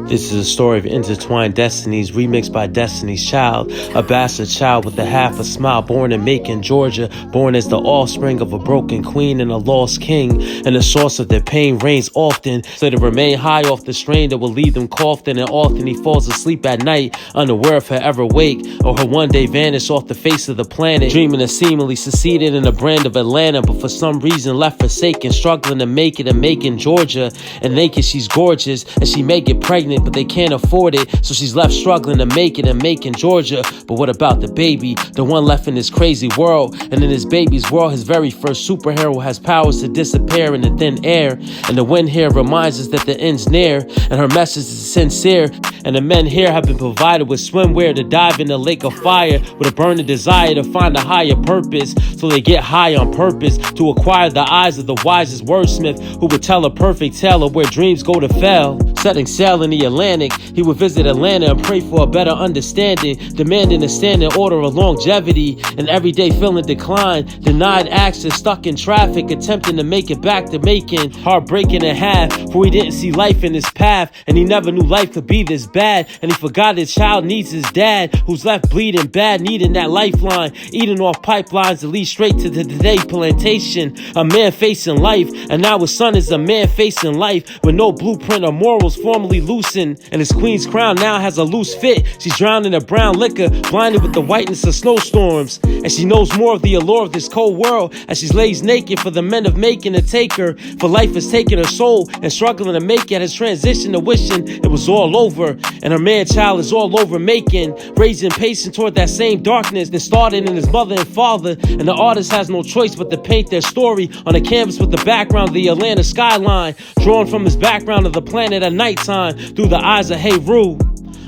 This is a story of intertwined destinies, remixed by Destiny's Child, a bastard child with a half a smile, born in Macon, Georgia, born as the offspring of a broken queen and a lost king, and the source of their pain reigns often, so to remain high off the strain that will leave them coughing, and often he falls asleep at night, unaware of her ever wake, or her one day vanish off the face of the planet, dreaming of seemingly succeeded in a brand of Atlanta, but for some reason left forsaken, struggling to make it in Macon, Georgia, and naked she's gorgeous, and she may get pregnant, but they can't afford it, so she's left struggling to make it in Macon, Georgia. But what about the baby, the one left in this crazy world? And in his baby's world, his very first superhero has powers to disappear in the thin air, and the wind here reminds us that the end's near, and her message is sincere, and the men here have been provided with swimwear to dive in the lake of fire with a burning desire to find a higher purpose, so they get high on purpose to acquire the eyes of the wisest wordsmith who would tell a perfect tale of where dreams go to fail. Setting sail in the Atlantic, he would visit Atlanta and pray for a better understanding, demanding a standing order of longevity, and every day feeling decline, denied access, stuck in traffic, attempting to make it back to Macon, heartbreaking in half, for he didn't see life in his path, and he never knew life could be this bad, and he forgot his child needs his dad, who's left bleeding bad, needing that lifeline, eating off pipelines that lead straight to the today plantation, a man facing life, and now his son is a man facing life, with no blueprint or morals formally loosened, and his queen's crown now has a loose fit. She's drowned in a brown liquor, blinded with the whiteness of snowstorms, and she knows more of the allure of this cold world as she lays naked for the men of Macon to take her, for life has taken her soul, and struggling to make it has transitioned to wishing it was all over, and her man-child is all over Macon, raising patient toward that same darkness that started in his mother and father, and the artist has no choice but to paint their story on a canvas with the background of the Atlanta skyline, drawn from his background of the planet at nighttime through the eyes of Heru,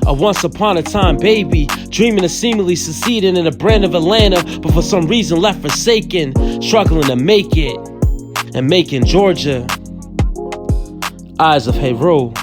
a once upon a time baby, dreaming of seemingly succeeding in a brand of Atlanta, but for some reason left forsaken, struggling to make it in Macon, Georgia. Eyes of Heru.